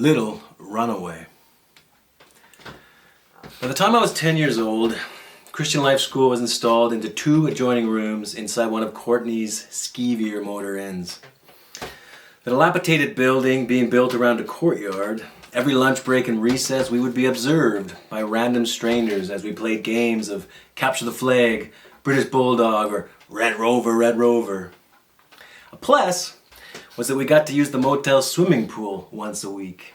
Little Runaway. By the time I was 10 years old, Christian Life School was installed into 2 adjoining rooms inside one of Courtney's skeevier motor inns. The dilapidated building being built around a courtyard, every lunch break and recess we would be observed by random strangers as we played games of Capture the Flag, British Bulldog, or Red Rover, Red Rover. A plus was that we got to use the motel swimming pool once a week.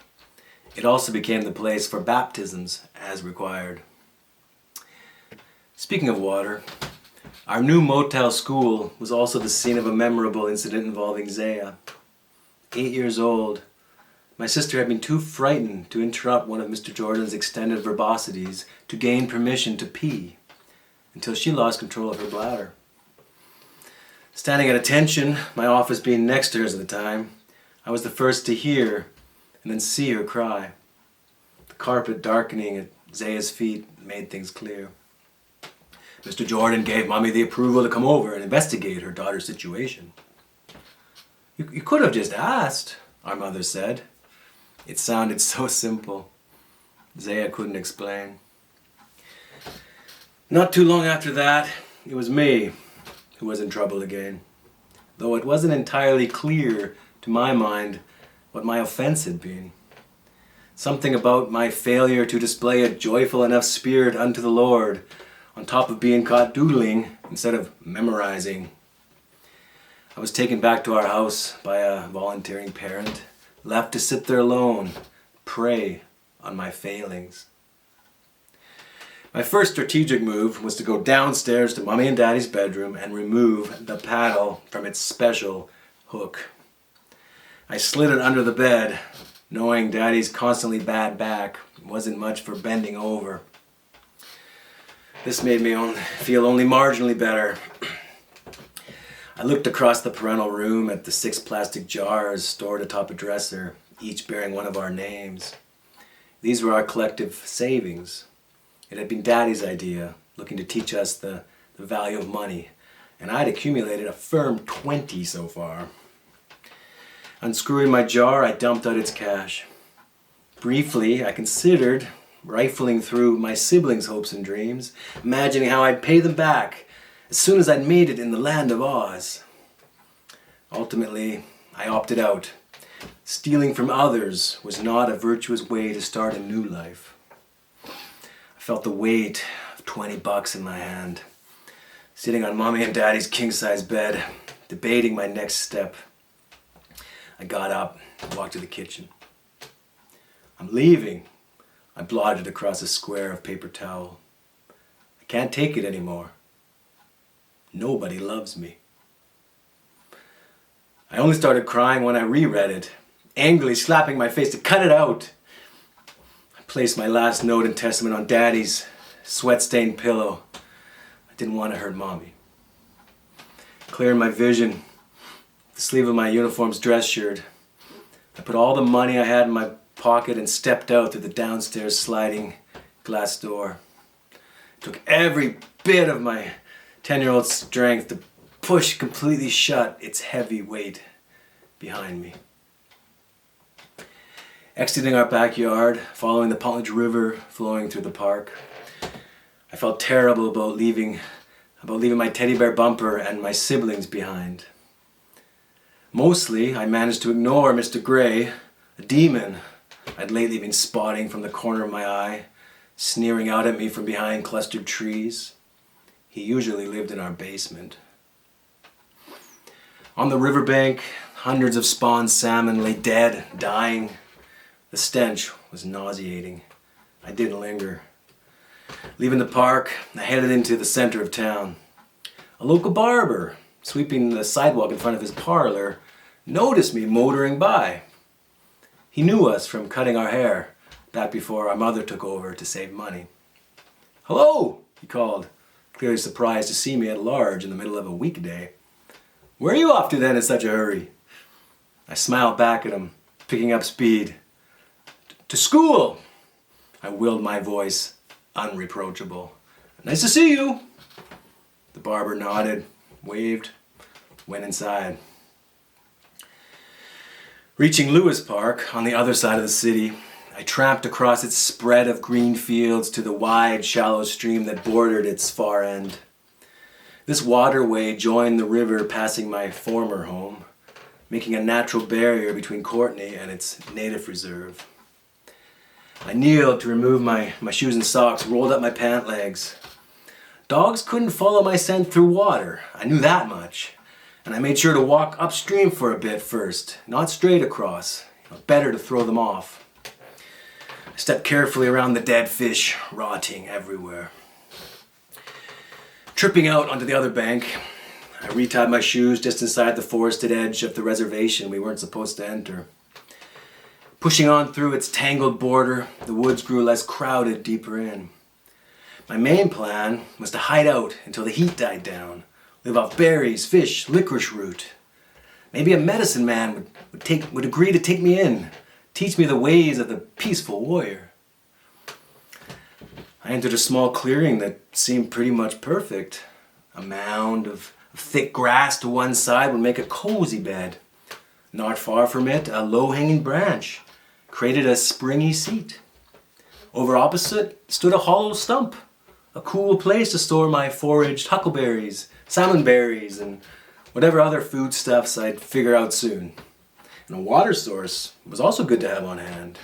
It also became the place for baptisms as required. Speaking of water, our new motel school was also the scene of a memorable incident involving Zaya. 8 years old, my sister had been too frightened to interrupt one of Mr. Jordan's extended verbosities to gain permission to pee until she lost control of her bladder. Standing at attention, my office being next to hers at the time, I was the first to hear and then see her cry. The carpet darkening at Zaya's feet made things clear. Mr. Jordan gave Mommy the approval to come over and investigate her daughter's situation. You could have just asked, our mother said. It sounded so simple. Zaya couldn't explain. Not too long after that, it was me who was in trouble again, though it wasn't entirely clear to my mind what my offense had been. Something about my failure to display a joyful enough spirit unto the Lord, on top of being caught doodling instead of memorizing. I was taken back to our house by a volunteering parent, left to sit there alone, pray on my failings. My first strategic move was to go downstairs to Mommy and Daddy's bedroom and remove the paddle from its special hook. I slid it under the bed, knowing Daddy's constantly bad back wasn't much for bending over. This made me feel only marginally better. I looked across the parental room at the 6 plastic jars stored atop a dresser, each bearing one of our names. These were our collective savings. It had been Daddy's idea, looking to teach us the value of money, and I'd accumulated a firm 20 so far. Unscrewing my jar, I dumped out its cash. Briefly, I considered rifling through my siblings' hopes and dreams, imagining how I'd pay them back as soon as I'd made it in the land of Oz. Ultimately, I opted out. Stealing from others was not a virtuous way to start a new life. I felt the weight of $20 in my hand, sitting on Mommy and Daddy's king-size bed, debating my next step. I got up and walked to the kitchen. I'm leaving, I blotted across a square of paper towel. I can't take it anymore. Nobody loves me. I only started crying when I reread it, angrily slapping my face to cut it out. I placed my last note and testament on Daddy's sweat-stained pillow. I didn't want to hurt Mommy. Clearing my vision, the sleeve of my uniform's dress shirt, I put all the money I had in my pocket and stepped out through the downstairs sliding glass door. It took every bit of my 10-year-old strength to push completely shut its heavy weight behind me. Exiting our backyard, following the Pottage River flowing through the park, I felt terrible about leaving my teddy bear bumper and my siblings behind. Mostly, I managed to ignore Mr. Gray, a demon I'd lately been spotting from the corner of my eye, sneering out at me from behind clustered trees. He usually lived in our basement. On the riverbank, hundreds of spawned salmon lay dead, dying. The stench was nauseating. I didn't linger. Leaving the park, I headed into the center of town. A local barber, sweeping the sidewalk in front of his parlor, noticed me motoring by. He knew us from cutting our hair back before our mother took over to save money. "Hello," he called, clearly surprised to see me at large in the middle of a weekday. "Where are you off to then in such a hurry?" I smiled back at him, picking up speed. "To school," I willed my voice, unreproachable. "Nice to see you." The barber nodded, waved, went inside. Reaching Lewis Park, on the other side of the city, I tramped across its spread of green fields to the wide, shallow stream that bordered its far end. This waterway joined the river passing my former home, making a natural barrier between Courtenay and its native reserve. I kneeled to remove my shoes and socks, rolled up my pant legs. Dogs couldn't follow my scent through water, I knew that much. And I made sure to walk upstream for a bit first, not straight across. Better to throw them off. I stepped carefully around the dead fish, rotting everywhere. Tripping out onto the other bank, I retied my shoes just inside the forested edge of the reservation we weren't supposed to enter. Pushing on through its tangled border, the woods grew less crowded deeper in. My main plan was to hide out until the heat died down, live off berries, fish, licorice root. Maybe a medicine man would agree to take me in, teach me the ways of the peaceful warrior. I entered a small clearing that seemed pretty much perfect. A mound of thick grass to one side would make a cozy bed. Not far from it, a low-hanging branch created a springy seat. Over opposite stood a hollow stump, a cool place to store my foraged huckleberries, salmon berries, and whatever other foodstuffs I'd figure out soon. And a water source was also good to have on hand.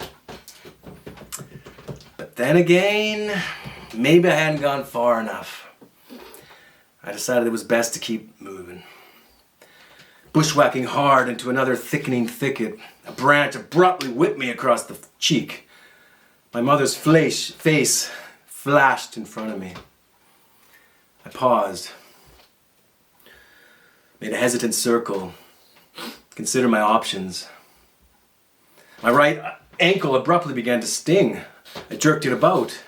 But then again, maybe I hadn't gone far enough. I decided it was best to keep moving. Bushwhacking hard into another thickening thicket, a branch abruptly whipped me across the cheek. My mother's face flashed in front of me. I paused, made a hesitant circle, considered my options. My right ankle abruptly began to sting. I jerked it about.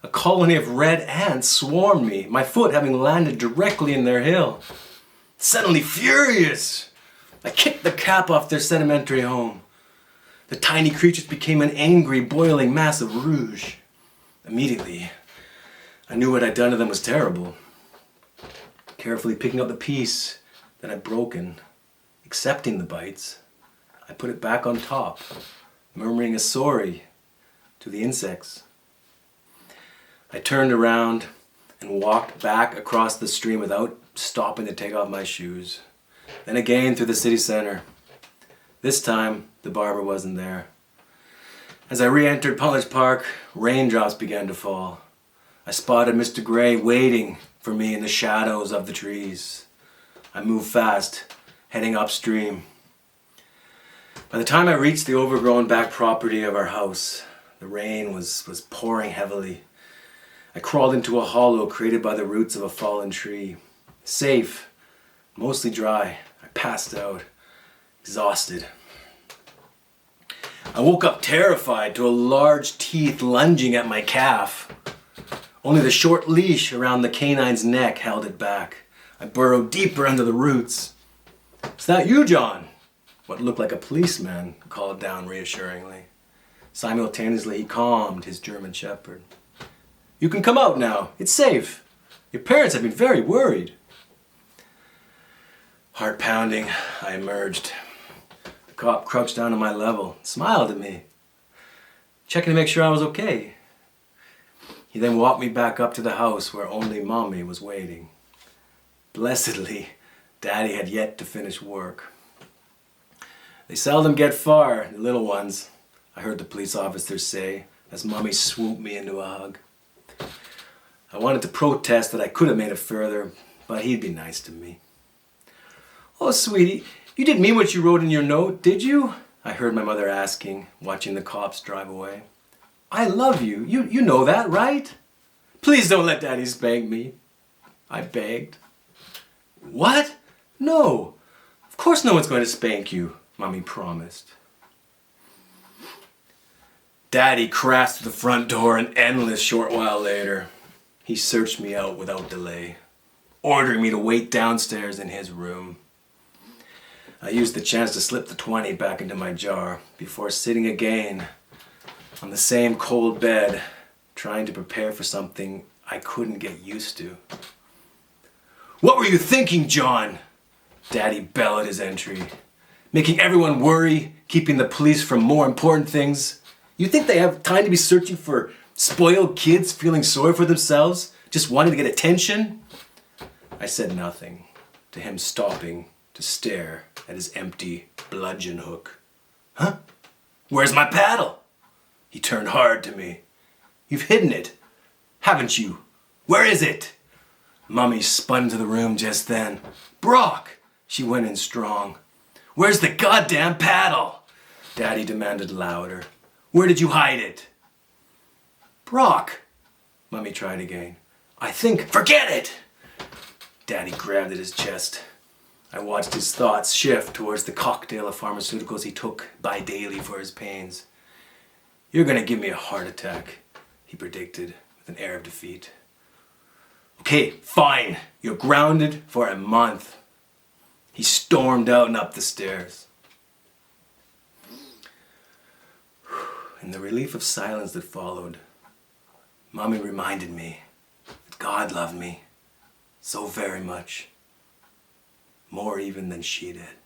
A colony of red ants swarmed me, my foot having landed directly in their hill. Suddenly furious, I kicked the cap off their sedimentary home. The tiny creatures became an angry, boiling mass of rouge. Immediately, I knew what I'd done to them was terrible. Carefully picking up the piece that I'd broken, accepting the bites, I put it back on top, murmuring a sorry to the insects. I turned around and walked back across the stream without stopping to take off my shoes. Then again through the city center. This time, the barber wasn't there. As I re-entered Pullage Park, raindrops began to fall. I spotted Mr. Gray waiting for me in the shadows of the trees. I moved fast, heading upstream. By the time I reached the overgrown back property of our house, the rain was pouring heavily. I crawled into a hollow created by the roots of a fallen tree. Safe, mostly dry, I passed out, exhausted. I woke up terrified to a large teeth lunging at my calf. Only the short leash around the canine's neck held it back. I burrowed deeper under the roots. "Is that you, John?" What looked like a policeman called down reassuringly. Simultaneously, he calmed his German shepherd. "You can come out now. It's safe. Your parents have been very worried." Heart pounding, I emerged. The cop crouched down on my level, smiled at me, checking to make sure I was okay. He then walked me back up to the house where only Mommy was waiting. Blessedly, Daddy had yet to finish work. "They seldom get far, the little ones," I heard the police officer say as Mommy swooped me into a hug. I wanted to protest that I could have made it further, but he'd be nice to me. "Oh, sweetie, you didn't mean what you wrote in your note, did you?" I heard my mother asking, watching the cops drive away. "I love you. You know that, right? Please don't let Daddy spank me," I begged. "What? No. Of course no one's going to spank you," Mommy promised. Daddy crashed through the front door an endless short while later. He searched me out without delay, ordering me to wait downstairs in his room. I used the chance to slip the 20 back into my jar before sitting again on the same cold bed, trying to prepare for something I couldn't get used to. "What were you thinking, John?" Daddy bellowed his entry. making everyone worry, keeping the police from more important things. You think they have time to be searching for spoiled kids feeling sorry for themselves, just wanting to get attention? I said nothing, to him stopping to stare at his empty bludgeon hook. Huh? Where's my paddle? He turned hard to me. You've hidden it, haven't you? Where is it? Mummy spun into the room just then. Brock! She went in strong. Where's the goddamn paddle? Daddy demanded louder. Where did you hide it? Brock! Mummy tried again. Forget it! Daddy grabbed at his chest. I watched his thoughts shift towards the cocktail of pharmaceuticals he took by daily for his pains. You're gonna give me a heart attack, he predicted with an air of defeat. Okay, fine. You're grounded for a month. He stormed out and up the stairs. In the relief of silence that followed, Mommy reminded me that God loved me so very much, more even than she did.